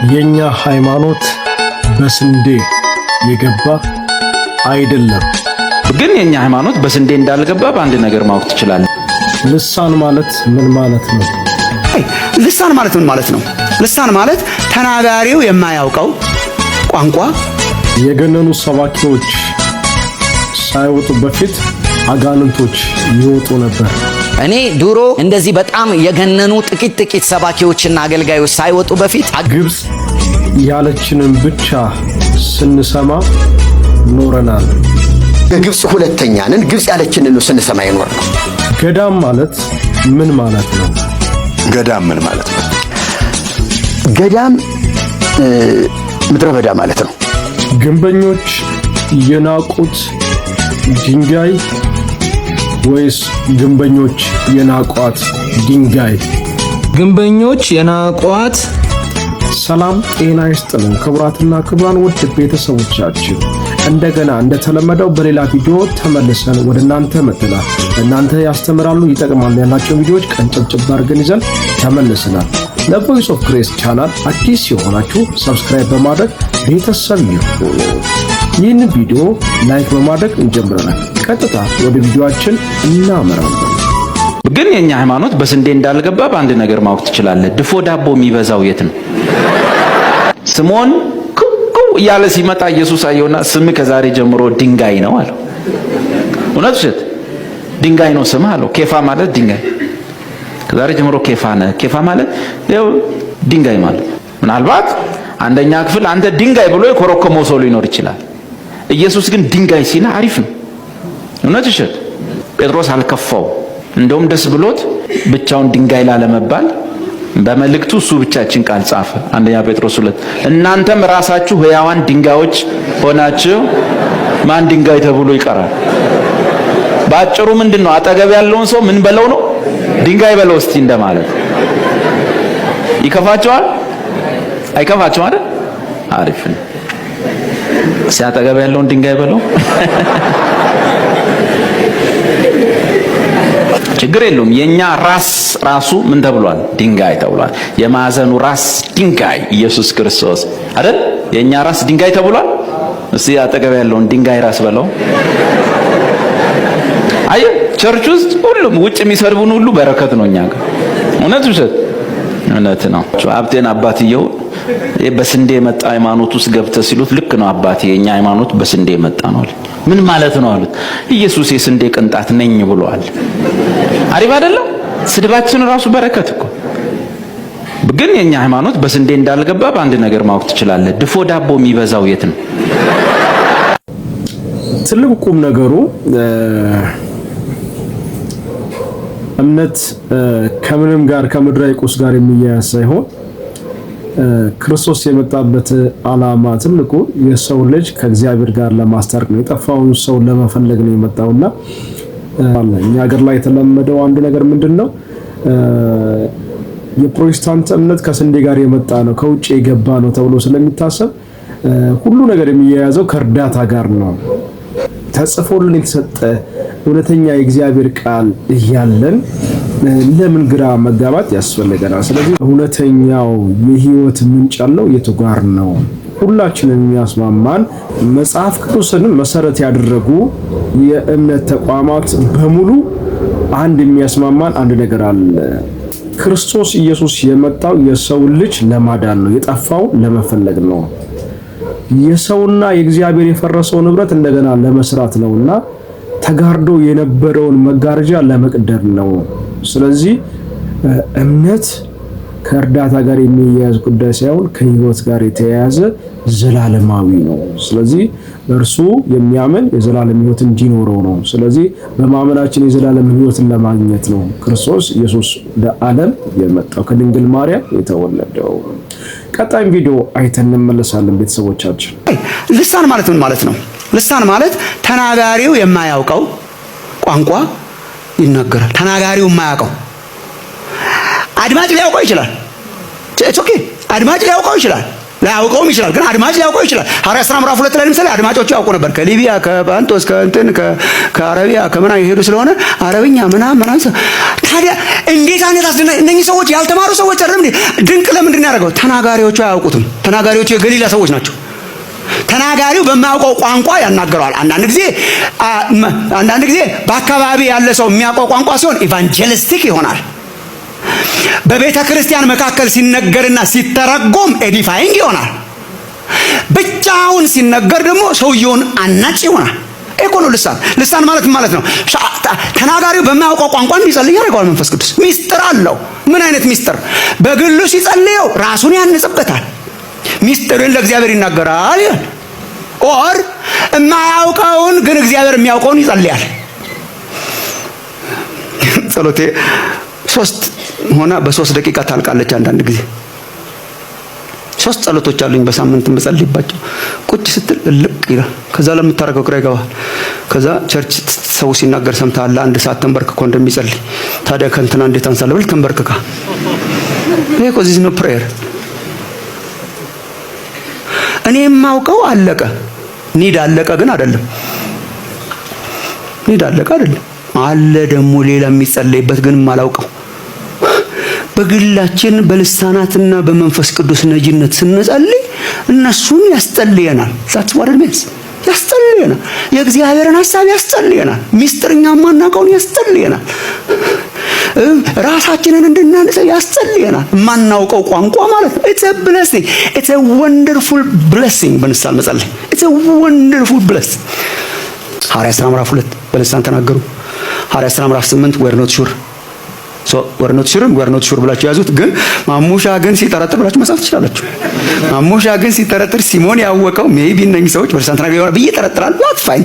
የኛ ሃይማኖት በስንዴ የገባ አይደለም። ግን የኛ ሃይማኖት በስንዴ እንዳልገባ በአንድ ነገር ማወቅ ትችላለህ። ልሳን ማለት ምን ማለት ነው? ልሳን ማለት ምን ማለት ነው? ልሳን ማለት ተናጋሪው የማያውቀው ቋንቋ። የገነኑ ሰባኪዎች ሳይወጡ በፊት አጋንንቶች ይወጡ ነበር። እኔ ድሮ እንደዚህ በጣም የገነኑ ጥቂት ሰባኪዎችና አገልጋዮች ሳይወጡ በፊት ግብጽ ያለችንን ብቻ ስንሰማ ኖረናል። ግብጽ ሁለተኛ ነን። ግብጽ ያለችንን ነው ስንሰማ ይኖር ነው። ገዳም ማለት ምን ማለት ነው? ገዳም ምን ማለት ነው? ገዳም ምድረ በዳ ማለት ነው። ግንበኞች የናቁት ድንጋይ ወይስ ግንበኞች የናቋት ድንጋይ? ግንበኞች የናቋት። ሰላም ጤና ይስጥልን ክቡራትና ክቡራን ውድ ቤተሰቦቻችን፣ እንደገና እንደተለመደው በሌላ ቪዲዮ ተመልሰን ወደ እናንተ መጥተናል። እናንተ ያስተምራሉ ይጠቅማሉ ያላችሁን ቪዲዮዎች ቀንጨብጨብ አድርገን ይዘን ተመልሰናል። ለቮይስ ኦፍ ግሬስ ቻናል አዲስ የሆናችሁ ሰብስክራይብ በማድረግ ቤተሰብ ይሁኑ። ይህን ቪዲዮ ላይክ በማድረግ እንጀምራለን። ቀጥታ ወደ ቪዲዮአችን እናመራለን። ግን የኛ ሃይማኖት በስንዴ እንዳልገባ በአንድ ነገር ማወቅ ትችላለህ። ድፎ ዳቦ የሚበዛው የት ነው? ስምዖን ኩኩ እያለ ሲመጣ ኢየሱስ አየውና ስምህ ከዛሬ ጀምሮ ድንጋይ ነው አለው። እውነት ውሸት? ድንጋይ ነው ስምህ አለው። ኬፋ ማለት ድንጋይ። ከዛሬ ጀምሮ ኬፋ ነህ። ኬፋ ማለት ያው ድንጋይ ማለት። ምናልባት አንደኛ ክፍል አንተ ድንጋይ ብሎ የኮረኮመው ሰው ሊኖር ይችላል። ኢየሱስ ግን ድንጋይ ሲል አሪፍ ነው። እውነት ውሸት? ጴጥሮስ አልከፋው። እንደውም ደስ ብሎት ብቻውን ድንጋይ ላለመባል በመልእክቱ እሱ ብቻችን ቃል ጻፈ። አንደኛ ጴጥሮስ 2 እናንተም ራሳችሁ ሕያዋን ድንጋዮች ሆናችሁ ማን ድንጋይ ተብሎ ይቀራል? ባጭሩ ምንድነው? አጠገብ ያለውን ሰው ምን በለው ነው? ድንጋይ በለው እስቲ እንደማለት። ይከፋቸዋል? አይከፋቸውም አይደል? አሪፍ ነው። ሲያጠገብ ያለውን ድንጋይ በለው። ችግር የለውም። የኛ ራሱ ምን ተብሏል? ድንጋይ ተብሏል። የማዕዘኑ ራስ ድንጋይ ኢየሱስ ክርስቶስ አይደል? የኛ ራስ ድንጋይ ተብሏል። እስቲ አጠገብ ያለውን ድንጋይ ራስ በለው። አይ ቸርች ውስጥ ሁሉም ውጭ የሚሰርቡን ሁሉ በረከት ነው እኛ ጋር። እውነት ውሸት? እውነት ነው። ሀብቴን አባትየው በስንዴ የመጣ ሃይማኖት ውስጥ ገብተህ ሲሉት ልክ ነው አባቴ የኛ ሃይማኖት በስንዴ የመጣ ነው አለ። ምን ማለት ነው አሉት። ኢየሱስ የስንዴ ቅንጣት ነኝ ብሏል። አሪፍ አይደለም? ስድባችን ራሱ በረከት እኮ። ግን የኛ ሃይማኖት በስንዴ እንዳልገባ በአንድ ነገር ማወቅ ትችላለህ። ድፎ ዳቦ የሚበዛው የት ነው? ትልቁ ቁም ነገሩ እምነት ከምንም ጋር ከምድራዊ ቁስ ጋር የሚያያዝ ሳይሆን ክርስቶስ የመጣበት ዓላማ ትልቁ የሰው ልጅ ከእግዚአብሔር ጋር ለማስታረቅ ነው። የጠፋውን ሰው ለመፈለግ ነው የመጣውና እኛ ሀገር ላይ የተለመደው አንዱ ነገር ምንድነው? የፕሮቴስታንት እምነት ከስንዴ ጋር የመጣ ነው፣ ከውጭ የገባ ነው ተብሎ ስለሚታሰብ ሁሉ ነገር የሚያያዘው ከእርዳታ ጋር ነው። ተጽፎልን የተሰጠ እውነተኛ የእግዚአብሔር ቃል እያለን ለምን ግራ መጋባት ያስፈልገናል? ስለዚህ እውነተኛው የህይወት ምንጭ ያለው የቱ ጋር ነው? ሁላችንን የሚያስማማን መጽሐፍ ቅዱስን መሰረት ያደረጉ የእምነት ተቋማት በሙሉ አንድ የሚያስማማን አንድ ነገር አለ። ክርስቶስ ኢየሱስ የመጣው የሰው ልጅ ለማዳን ነው፣ የጠፋው ለመፈለግ ነው። የሰውና የእግዚአብሔር የፈረሰው ንብረት እንደገና ለመስራት ነውና ተጋርዶ የነበረውን መጋረጃ ለመቅደድ ነው። ስለዚህ እምነት ከእርዳታ ጋር የሚያያዝ ጉዳይ ሳይሆን ከህይወት ጋር የተያያዘ ዘላለማዊ ነው። ስለዚህ እርሱ የሚያምን የዘላለም ህይወት እንዲኖረው ነው። ስለዚህ በማመናችን የዘላለም ህይወትን ለማግኘት ነው ክርስቶስ ኢየሱስ ለዓለም የመጣው ከድንግል ማርያም የተወለደው። ቀጣይ ቪዲዮ አይተን እንመለሳለን ቤተሰቦቻችን። ልሳን ማለት ምን ማለት ነው? ልሳን ማለት ተናጋሪው የማያውቀው ቋንቋ ይናገራል። ተናጋሪው የማያውቀው አድማጭ ሊያውቀው ይችላል። ኦኬ አድማጭ ሊያውቀው ይችላል፣ ላያውቀውም ይችላል። ግን አድማጭ ሊያውቀው ይችላል። ሐዋርያት ሥራ ምዕራፍ 2 ላይ ለምሳሌ አድማጮቹ ያውቁ ነበር። ከሊቢያ ከጳንጦስ ከአረቢያ ከምና ይሄዱ ስለሆነ አረብኛ ምናምን ታዲያ እንዴት አይነት አስደናቂ! እነኚህ ሰዎች ያልተማሩ ሰዎች አይደለም እንዴ? ድንቅ ለምንድን ያደርገው? ተናጋሪዎቹ አያውቁትም። ተናጋሪዎቹ የገሊላ ሰዎች ናቸው። ተናጋሪው በማያውቀው ቋንቋ ያናገረዋል። አንዳንድ ጊዜ በአካባቢ ያለ ሰው የሚያውቀው ቋንቋ ሲሆን ኢቫንጀሊስቲክ ይሆናል። በቤተ ክርስቲያን መካከል ሲነገርና ሲተረጎም ኤዲፋይንግ ይሆናል። ብቻውን ሲነገር ደግሞ ሰውየውን አናጭ ይሆናል። እኮ ነው ልሳን ማለት ነው። ተናጋሪው በማያውቀው ቋንቋ እንዲጸልይ ያደርገዋል መንፈስ ቅዱስ። ሚስጥር አለው። ምን አይነት ሚስጥር? በግሉ ሲጸልየው ራሱን ያንጽበታል። ሚስጥርን ለእግዚአብሔር ይናገራል። ኦር የማያውቀውን ግን እግዚአብሔር የሚያውቀውን ይጸልያል። ጸሎቴ 3 ሆና በ3 ደቂቃ ታልቃለች። አንዳንድ ጊዜ 3 ጸሎቶች አሉኝ በሳምንት የምጸልይባቸው። ቁጭ ስትል ልቅ ይላል። ከዛ ለምታረገው ግራ ይገባል። ከዛ ቸርች ሰው ሲናገር ሰምተሃል፣ 1 ሰዓት ተንበርክኮ እንደሚጸልይ። ታዲያ ከእንትና እንዴት አንሳለህ ብል ተንበርክካ። ይሄ እኮ ዚስ ነው ፕሬየር። እኔ የማውቀው አለቀ። ኒድ አለቀ ግን አይደለም። ኒድ አለቀ አይደለም። አለ ደግሞ ሌላ የሚጸለይበት ግን ማላውቀው። በግላችን በልሳናትና በመንፈስ ቅዱስ ነጅነት ስንጸልይ እነሱን ያስጸልየናል። that's what it means። ያስጸልየናል። የእግዚአብሔርን ሐሳብ ያስጸልየናል። ሚስጥርኛ ማናውቀውን ያስጸልየናል። ራሳችንን እንድናንጽ ያስጸልየናል። ማናውቀው ቋንቋ ማለት ነው። it's a blessing. it's a wonderful blessing። በልሳን መጸለይ it's a wonderful blessing። ሐዋርያት ሥራ ምዕራፍ 2 በልሳን ተናገሩ። ሐዋርያት ሥራ ምዕራፍ 8 we're not sure we're not sure ብላችሁ ያዙት። ግን ማሙሻ ግን ሲጠረጥር ብላችሁ መጻፍ ትችላላችሁ። ማሙሻ ግን ሲጠረጥር ሲሞን ያወቀው ሜቢ እነኚህ ሰዎች በልሳን ተናገሩ ብዬ እጠረጥራለሁ። that's fine።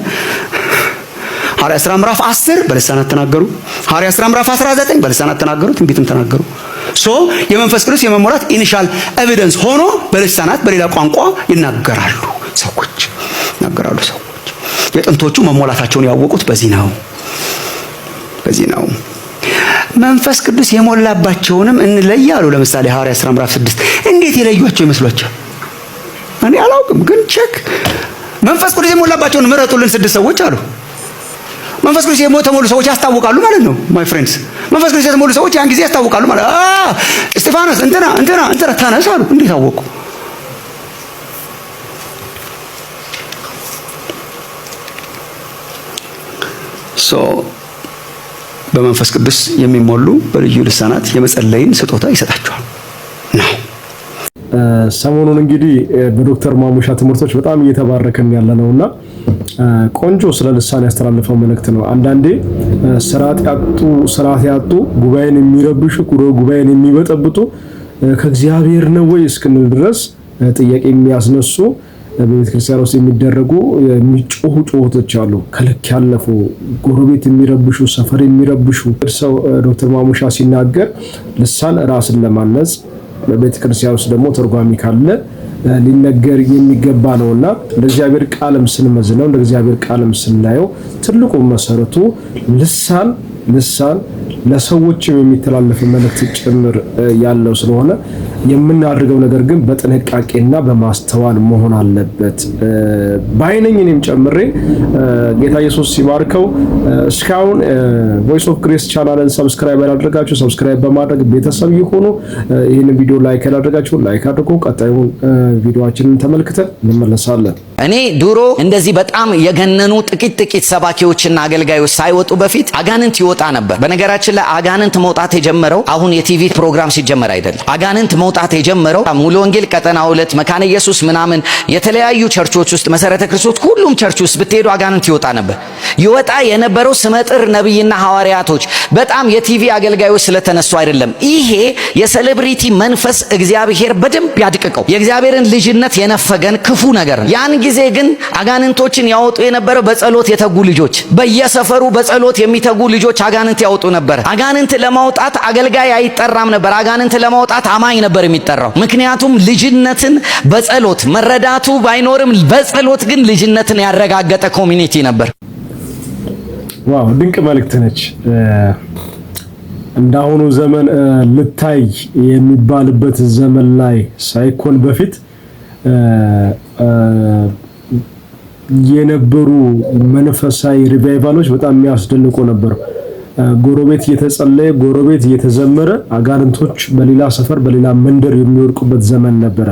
ሐዋርያት ሥራ ምዕራፍ 10 በልሳናት ተናገሩ። ሐዋርያት ሥራ ምዕራፍ 19 በልሳናት ተናገሩ፣ ትንቢትም ተናገሩ። የመንፈስ ቅዱስ የመሞላት ኢኒሻል ኤቪደንስ ሆኖ በልሳናት በሌላ ቋንቋ ይናገራሉ ሰዎች። የጥንቶቹ መሞላታቸውን ያወቁት በዚህ ነው። መንፈስ ቅዱስ የሞላባቸውንም እንለያሉ። ለምሳሌ ሐዋርያት ሥራ ምዕራፍ 6 እንዴት የለዩአቸው ይመስሏቸዋል? እኔ አላውቅም፣ ግን ቼክ መንፈስ ቅዱስ የሞላባቸውን ምረጡልን 6 ሰዎች አሉ። መንፈስ ቅዱስ የተሞሉ ሰዎች ያስታውቃሉ ማለት ነው። ማይ ፍሬንድስ፣ መንፈስ ቅዱስ የተሞሉ ሰዎች ያን ጊዜ ያስታውቃሉ ማለት እስጢፋኖስ እንትና ተነስ አሉ። እንዴት አወቁ? በመንፈስ ቅዱስ የሚሞሉ በልዩ ልሳናት የመጸለይን ስጦታ ይሰጣቸዋል ነው። ሰሞኑን እንግዲህ በዶክተር ማሙሻ ትምህርቶች በጣም እየተባረከን ያለ ነውና ቆንጆ ስለ ልሳን ያስተላልፈው መልእክት ነው። አንዳንዴ ስርዓት ያጡ ጉባኤን የሚረብሹ ጉባኤን የሚበጠብጡ ከእግዚአብሔር ነው ወይ እስክንል ድረስ ጥያቄ የሚያስነሱ በቤተ ክርስቲያን ውስጥ የሚደረጉ የሚጮሁ ጩኸቶች አሉ። ከልክ ያለፉ ጎረቤት የሚረብሹ ሰፈር የሚረብሹ ሰው ዶክተር ማሙሻ ሲናገር ልሳን ራስን ለማነጽ በቤተ ክርስቲያን ውስጥ ደግሞ ተርጓሚ ካለ ሊነገር የሚገባ ነውና ለእግዚአብሔር ቃልም ስንመዝነው ለእግዚአብሔር ቃልም ስናየው ትልቁ መሰረቱ ልሳን ለሰዎችም የሚተላለፍ መልእክት ጭምር ያለው ስለሆነ የምናደርገው ነገር ግን በጥንቃቄና በማስተዋል መሆን አለበት። ባይነኝ እኔም ጨምሬ ጌታ ኢየሱስ ሲባርከው እስካሁን ቮይስ ኦፍ ግሬስ ቻናልን ሰብስክራይብ ያላደረጋችሁ ሰብስክራይብ በማድረግ ቤተሰብ ይሁኑ። ይህን ቪዲዮ ላይክ ያላደረጋችሁ ላይክ አድርጉ። ቀጣዩን ቪዲዮአችንን ተመልክተን እንመለሳለን። እኔ ድሮ እንደዚህ በጣም የገነኑ ጥቂት ሰባኪዎችና አገልጋዮች ሳይወጡ በፊት አጋንንት ይወጣ ነበር። በነገራችን ላይ አጋንንት መውጣት የጀመረው አሁን የቲቪ ፕሮግራም ሲጀመር አይደለም። አጋንንት መውጣት የጀመረው ሙሉ ወንጌል ቀጠና 2 መካነ ኢየሱስ ምናምን የተለያዩ ቸርቾች ውስጥ መሰረተ ክርስቶስ ሁሉም ቸርች ውስጥ ብትሄዱ አጋንንት ይወጣ ነበር። ይወጣ የነበረው ስመጥር ነብይና ሐዋርያቶች በጣም የቲቪ አገልጋዮች ስለተነሱ አይደለም። ይሄ የሴሌብሪቲ መንፈስ እግዚአብሔር በደንብ ያድቅቀው የእግዚአብሔርን ልጅነት የነፈገን ክፉ ነገር ነው። ያን ጊዜ ግን አጋንንቶችን ያወጡ የነበረው በጸሎት የተጉ ልጆች፣ በየሰፈሩ በጸሎት የሚተጉ ልጆች አጋንንት ያወጡ ነበር። አጋንንት ለማውጣት አገልጋይ አይጠራም ነበር። አጋንንት ለማውጣት አማኝ ነበር የሚጠራው። ምክንያቱም ልጅነትን በጸሎት መረዳቱ ባይኖርም በጸሎት ግን ልጅነትን ያረጋገጠ ኮሚኒቲ ነበር። ዋው ድንቅ መልእክት ነች። እንዳሁኑ ዘመን ልታይ የሚባልበት ዘመን ላይ ሳይኮን በፊት የነበሩ መንፈሳዊ ሪቫይቫሎች በጣም የሚያስደንቁ ነበር። ጎረቤት እየተጸለየ ጎረቤት እየተዘመረ አጋንንቶች በሌላ ሰፈር በሌላ መንደር የሚወድቁበት ዘመን ነበረ።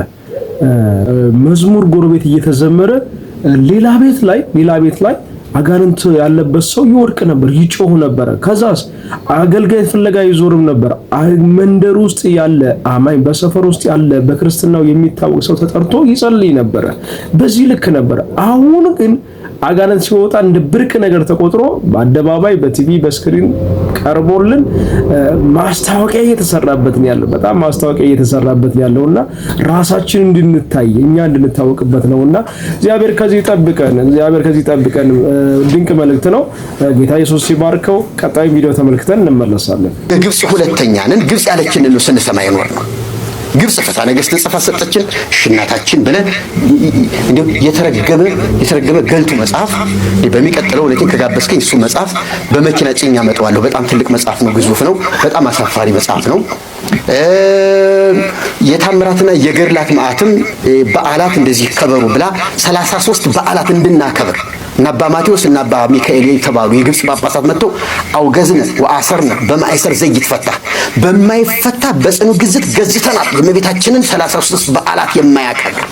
መዝሙር ጎረቤት እየተዘመረ ሌላ ቤት ላይ አጋንንት ያለበት ሰው ይወድቅ ነበር፣ ይጮህ ነበር። ከዛስ አገልጋይ ፍለጋ ይዞርም ነበር። መንደር ውስጥ ያለ አማኝ በሰፈር ውስጥ ያለ በክርስትናው የሚታወቅ ሰው ተጠርቶ ይጸልይ ነበር። በዚህ ልክ ነበር። አሁን ግን አጋንንት ሲወጣ እንደ ብርቅ ነገር ተቆጥሮ በአደባባይ በቲቪ በስክሪን ቀርቦልን ማስታወቂያ እየተሰራበት ነው ያለው። በጣም ማስታወቂያ እየተሰራበት ነው ያለውና ራሳችን እንድንታይ እኛ እንድንታወቅበት ነውና እግዚአብሔር ከዚህ ይጠብቀን። ድንቅ መልእክት ነው። ጌታ ኢየሱስ ሲባርከው። ቀጣይ ቪዲዮ ተመልክተን እንመለሳለን። ግብጽ ሁለተኛ ነን። ግብጽ ያለችንን ነው ስንሰማ ይኖር ነው። ግብጽ ፍትሐ ነገሥት ጽፋ ሰጠችን ሽናታችን ብለን እንዴ የተረገመ ገልጡ መጽሐፍ በሚቀጥለው ለኪን ከጋበስከኝ እሱ መጽሐፍ በመኪና ጭኛ መጣዋለሁ። በጣም ትልቅ መጽሐፍ ነው፣ ግዙፍ ነው፣ በጣም አሳፋሪ መጽሐፍ ነው። የታምራትና የገድላት ማዕተም በዓላት እንደዚህ ከበሩ ብላ 33 በዓላት እንድናከብር እና አባ ማቴዎስ እና አባ ሚካኤል የተባሉ የግብጽ ጳጳሳት መጥተው አውገዝነ ወአሰርነ በማይሰር ዘይት ፈታ በማይፈታ በጽኑ ግዝት ገዝተናል የእመቤታችንን 33 በዓላት የማያከብር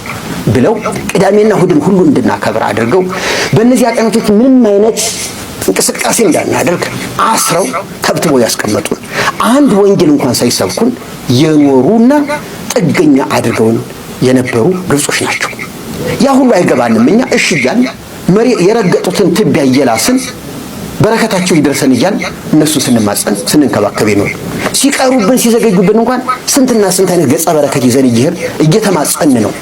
ብለው ቅዳሜና እሑድን ሁሉ እንድናከብር አድርገው በእነዚህ ቀናቶች ምንም አይነት እንቅስቃሴ እንዳናደርግ አስረው ተብትበው ያስቀመጡን አንድ ወንጌል እንኳን ሳይሰብኩን የኖሩና ጥገኛ አድርገውን የነበሩ ግብጾች ናቸው። ያ ሁሉ አይገባንም። እኛ እሺ እያልን መሬት የረገጡትን ትቢያ እየላስን በረከታቸው ይደርሰን እያልን እነሱን ስንማጸን ስንንከባከብ ነው። ሲቀሩብን ሲዘገዩብን እንኳን ስንትና ስንት አይነት ገጸ በረከት ይዘን እየተማጸን ነው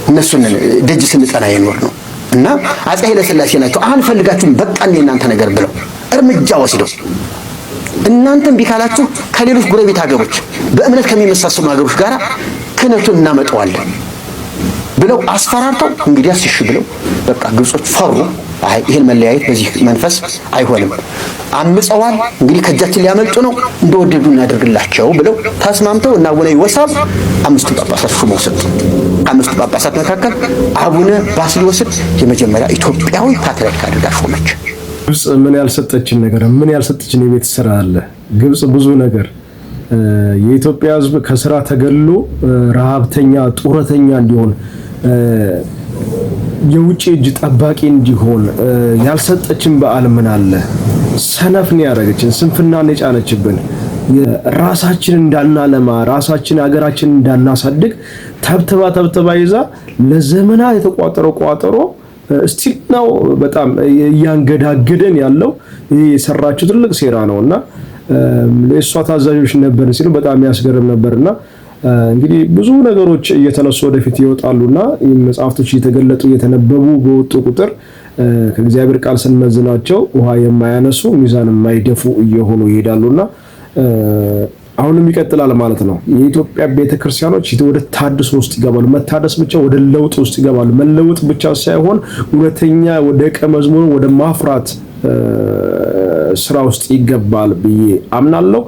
እነሱን ደጅ ስንጠና ይኖር ነው። እና አፄ ኃይለ ሥላሴ ናቸው አንፈልጋችሁም በቃን የእናንተ ነገር ብለው እርምጃ ወስደው እናንተም ቢካላችሁ ከሌሎች ጎረቤት ሀገሮች በእምነት ከሚመሳሰሉ ሀገሮች ጋር ክህነቱን እናመጣዋለን ብለው አስፈራርተው እንግዲያስ እሺ ብለው በቃ ግብጾች ፈሩ። አይ ይሄን መለያየት በዚህ መንፈስ አይሆንም፣ አምፀዋል፣ እንግዲህ ከእጃችን ሊያመልጡ ነው፣ እንደወደዱ እናደርግላቸው ብለው ተስማምተው እና አቡነ ይወሳብ 5 ጳጳሳት ሹመው ሰጡ። 5 ጳጳሳት መካከል አቡነ ባስልዮስን የመጀመሪያ ኢትዮጵያዊ ፓትርያርክ አድርጋ ሾመች። ግብጽ ምን ያልሰጠችን የቤት ስራ አለ። ግብጽ ብዙ ነገር የኢትዮጵያ ሕዝብ ከስራ ተገሎ ረሃብተኛ ጡረተኛ እንዲሆን የውጭ እጅ ጠባቂ እንዲሆን ያልሰጠችን በዓል ምን አለ? ሰነፍን ያደረገችን ስንፍናን የጫነችብን ራሳችን እንዳናለማ ራሳችን ሀገራችን እንዳናሳድግ ተብተባ ይዛ ለዘመና የተቋጠረው ቋጠሮ ስቲል ነው በጣም እያንገዳገደን ያለው ይሄ የሰራችው ትልቅ ሴራ ነውና ለእሷ ታዛዦች ነበር ሲሉ በጣም ያስገርም ነበርና እንግዲህ ብዙ ነገሮች እየተነሱ ወደፊት ይወጣሉና መጽሐፍቶች እየተገለጡ እየተነበቡ በወጡ ቁጥር ከእግዚአብሔር ቃል ስንመዝናቸው ውሃ የማያነሱ ሚዛን የማይደፉ እየሆኑ ይሄዳሉና አሁንም ይቀጥላል ማለት ነው። የኢትዮጵያ ቤተክርስቲያኖች ወደ ታድሶ ውስጥ ይገባሉ። መታደስ ብቻ ወደ ለውጥ ውስጥ ይገባሉ። መለወጥ ብቻ ሳይሆን እውነተኛ ወደ ደቀ መዝሙር ወደ ማፍራት ስራ ውስጥ ይገባል ብዬ አምናለሁ።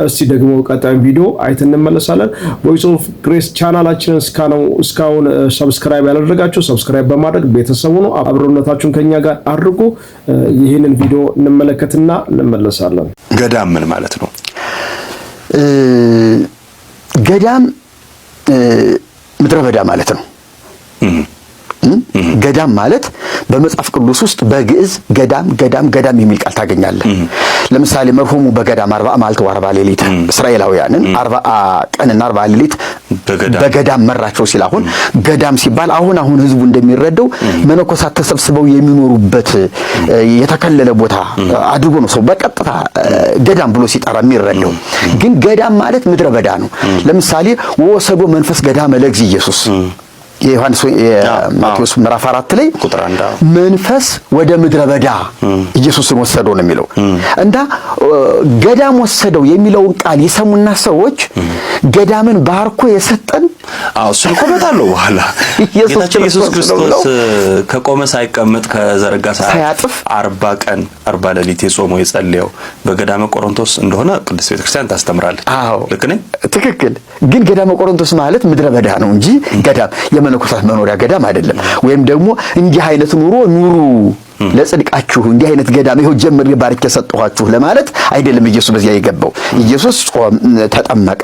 እስቲ ደግሞ ቀጣይ ቪዲዮ አይተን እንመለሳለን። ቮይስ ኦፍ ግሬስ ቻናላችንን እስካሁን ሰብስክራይብ ያላደረጋችሁ ሰብስክራይብ በማድረግ ቤተሰቡ ነው አብሮነታችሁን ከኛ ጋር አድርጉ። ይህንን ቪዲዮ እንመለከትና እንመለሳለን። ገዳም ምን ማለት ነው? ገዳም ምድረ በዳ ማለት ነው። ገዳም ማለት በመጽሐፍ ቅዱስ ውስጥ በግዕዝ ገዳም የሚል ቃል ታገኛለህ። ለምሳሌ መርሁሙ በገዳም 40 መዓልት ወ40 ሌሊት እስራኤላውያንን 40 ቀንና 40 ሌሊት በገዳም መራቸው ሲል አሁን ገዳም ሲባል አሁን ህዝቡ እንደሚረዳው መነኮሳት ተሰብስበው የሚኖሩበት የተከለለ ቦታ አድርጎ ነው ሰው በቀጥታ ገዳም ብሎ ሲጠራ የሚረዳው። ግን ገዳም ማለት ምድረ በዳ ነው። ለምሳሌ ወሰዶ መንፈስ ገዳም ለእግዚእ ኢየሱስ የዮሐንስ የማቴዎስ ምዕራፍ 4 ላይ ቁጥር 1 መንፈስ ወደ ምድረ በዳ ኢየሱስን ወሰደው ነው የሚለው። እንዳ ገዳም ወሰደው የሚለውን ቃል የሰሙና ሰዎች ገዳምን ባርኮ የሰጠን እሱን ቆመታለው በኋላ ጌታችን ኢየሱስ ክርስቶስ ከቆመ ሳይቀመጥ ከዘረጋ ሳያጥፍ 40 ቀን 40 ሌሊት የጾመው የጸለየው በገዳመ ቆሮንቶስ እንደሆነ ቅድስት ቤተክርስቲያን ታስተምራለች። ልክ ነኝ? ትክክል። ግን ገዳመ ቆሮንቶስ ማለት ምድረ በዳ ነው እንጂ ገዳም የመነኮሳት መኖሪያ ገዳም አይደለም። ወይም ደግሞ እንዲህ አይነት ኑሩ ለጽድቃችሁ እንዲህ አይነት ገዳም ይሁን ጀምር ባርክ የሰጠኋችሁ ለማለት አይደለም ኢየሱስ በዚያ የገባው። ኢየሱስ ተጠመቀ፣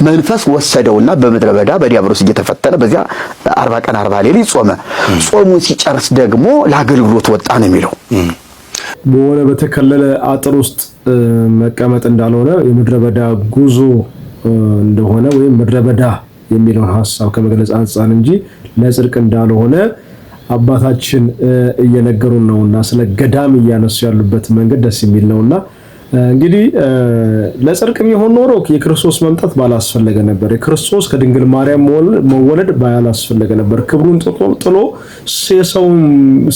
መንፈስ ወሰደውና በምድረ በዳ በዲያብሎስ እየተፈተነ በዚያ 40 ቀን 40 ሌሊት ጾመ። ጾሙን ሲጨርስ ደግሞ ለአገልግሎት ወጣ ነው የሚለው። በሆነ በተከለለ አጥር ውስጥ መቀመጥ እንዳልሆነ የምድረ በዳ ጉዞ እንደሆነ ወይም ምድረ በዳ የሚለውን ሐሳብ ከመግለጽ አንፃር እንጂ ለጽድቅ እንዳልሆነ አባታችን እየነገሩን ነውና ስለ ገዳም እያነሱ ያሉበት መንገድ ደስ የሚል ነውና እንግዲህ ለጽድቅ የሚሆን ኖሮ የክርስቶስ መምጣት ባላስፈለገ ነበር። የክርስቶስ ከድንግል ማርያም መወለድ ባላስፈለገ ነበር። ክብሩን ጥሎ የሰው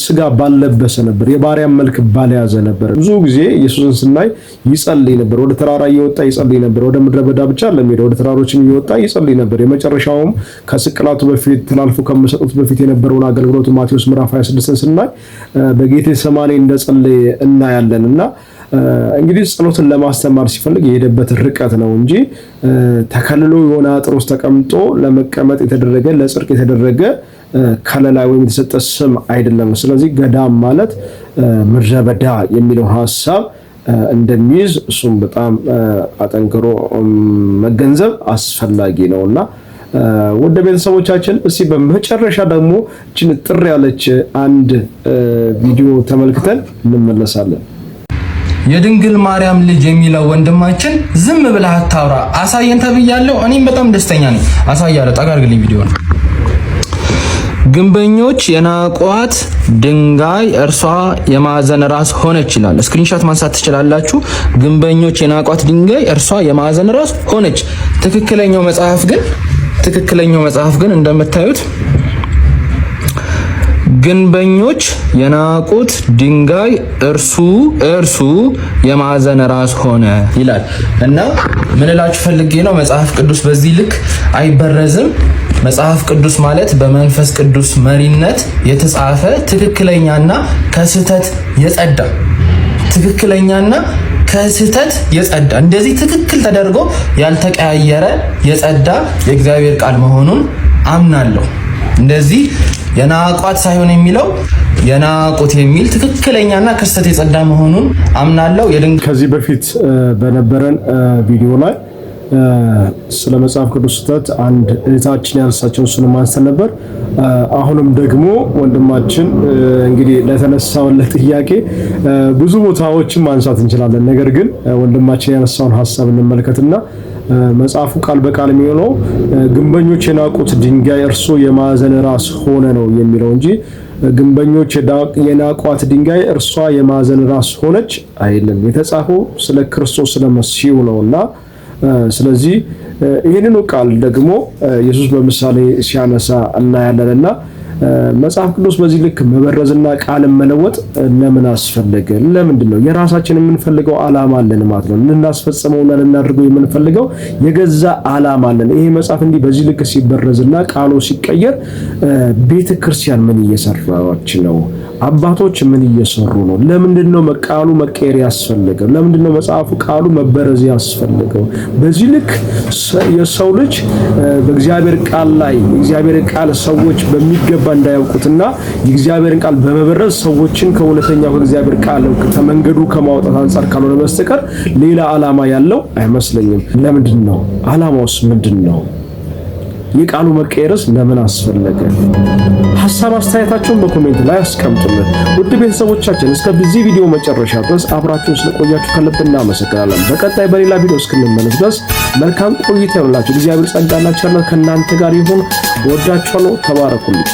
ስጋ ባለበሰ ነበር። የባሪያም መልክ ባልያዘ ነበር። ብዙ ጊዜ ኢየሱስን ስናይ ይጸልይ ነበር። ወደ ተራራ እየወጣ ይጸልይ ነበር። ወደ ምድረ በዳ ብቻ ለሚሄድ ወደ ተራሮችም እየወጣ ይጸልይ ነበር። የመጨረሻውም ከስቅላቱ በፊት ተላልፎ ከመሰጠቱ በፊት የነበረውን አገልግሎቱ ማቴዎስ ምዕራፍ 26ን ስናይ በጌቴሰማኒ እንደጸለየ እናያለንና እንግዲህ ጸሎትን ለማስተማር ሲፈልግ የሄደበት ርቀት ነው እንጂ ተከልሎ የሆነ አጥር ውስጥ ተቀምጦ ለመቀመጥ የተደረገ ለጽድቅ የተደረገ ከለላ ወይም የተሰጠ ስም አይደለም። ስለዚህ ገዳም ማለት ምድረ በዳ የሚለው ሐሳብ እንደሚይዝ እሱም በጣም አጠንክሮ መገንዘብ አስፈላጊ ነውና ወደ ቤተሰቦቻችን እስቲ በመጨረሻ ደግሞ እቺን ጥሪ ያለች አንድ ቪዲዮ ተመልክተን እንመለሳለን። የድንግል ማርያም ልጅ የሚለው ወንድማችን ዝም ብለህ አታውራ አሳየን ተብያለሁ። እኔም በጣም ደስተኛ ነኝ። አሳያለሁ። ጠጋ አድርግልኝ ቪዲዮ ነው። ግንበኞች የናቋት ድንጋይ እርሷ የማዕዘን ራስ ሆነች ይላል። ስክሪንሾት ማንሳት ትችላላችሁ። ግንበኞች የናቋት ድንጋይ እርሷ የማዕዘን ራስ ሆነች። ትክክለኛው መጽሐፍ ግን እንደምታዩት ግንበኞች የናቁት ድንጋይ እርሱ የማዕዘን ራስ ሆነ ይላል። እና ምን እላችሁ ፈልጌ ነው፣ መጽሐፍ ቅዱስ በዚህ ልክ አይበረዝም። መጽሐፍ ቅዱስ ማለት በመንፈስ ቅዱስ መሪነት የተጻፈ ትክክለኛና ከስህተት የጸዳ እንደዚህ ትክክል ተደርጎ ያልተቀያየረ የጸዳ የእግዚአብሔር ቃል መሆኑን አምናለሁ። እንደዚህ የናቋት ሳይሆን የሚለው የናቁት የሚል ትክክለኛና ከስተት የጸዳ መሆኑን አምናለሁ። ከዚህ በፊት በነበረን ቪዲዮ ላይ ስለ መጽሐፍ ቅዱስ ስህተት አንድ እህታችን ያነሳቸውን እሱንም አንስተን ነበር። አሁንም ደግሞ ወንድማችን እንግዲህ ለተነሳውለት ጥያቄ ብዙ ቦታዎችን ማንሳት እንችላለን። ነገር ግን ወንድማችን ያነሳውን ሐሳብ እንመልከትና መጽሐፉ ቃል በቃል የሚሆነው ግንበኞች የናቁት ድንጋይ እርሱ የማዕዘን ራስ ሆነ ነው የሚለው እንጂ ግንበኞች የናቋት ድንጋይ እርሷ የማዕዘን ራስ ሆነች አይደለም። የተጻፈው ስለ ክርስቶስ ስለ መሲሁ ነውና ስለዚህ ይህንኑ ቃል ደግሞ ኢየሱስ በምሳሌ ሲያነሳ እናያለንና መጽሐፍ ቅዱስ በዚህ ልክ መበረዝና ቃልን መለወጥ ለምን አስፈለገ? ለምንድን ነው? የራሳችን የምንፈልገው ዓላማ አለን ማለት ነው። ልናስፈጽመውና ልናደርገው የምንፈልገው የገዛ ዓላማ አለን። ይሄ መጽሐፍ እንዲህ በዚህ ልክ ሲበረዝና ቃሉ ሲቀየር ቤተክርስቲያን ምን እየሰራች ነው? አባቶች ምን እየሰሩ ነው? ለምንድን ነው ቃሉ መቀየር ያስፈልገው? ለምንድን ነው መጽሐፉ ቃሉ መበረዝ ያስፈልገው? በዚህ ልክ የሰው ልጅ በእግዚአብሔር ቃል ላይ የእግዚአብሔር ቃል ሰዎች በሚገባ እንዳያውቁትና የእግዚአብሔርን ቃል በመበረዝ ሰዎችን ከእውነተኛው ከእግዚአብሔር ቃል ከመንገዱ ከማውጣት አንፃር ካልሆነ በስተቀር ሌላ ዓላማ ያለው አይመስለኝም። ለምንድን ነው? ዓላማውስ ምንድን ነው? የቃሉ መቀየርስ ለምን አስፈለገ? ሐሳብ አስተያየታችሁን በኮሜንት ላይ አስቀምጡልን። ውድ ቤተሰቦቻችን እስከዚህ ቪዲዮ መጨረሻ ድረስ አብራችሁን ስለቆያችሁ ከልብ እናመሰግናለን። በቀጣይ በሌላ ቪዲዮ እስክንመለስ ድረስ መልካም ቆይታ ይሁንላችሁ። እግዚአብሔር ጸጋና ቸርነት ከእናንተ ጋር ይሁን። ወዳችኋለሁ። ተባረኩልኝ።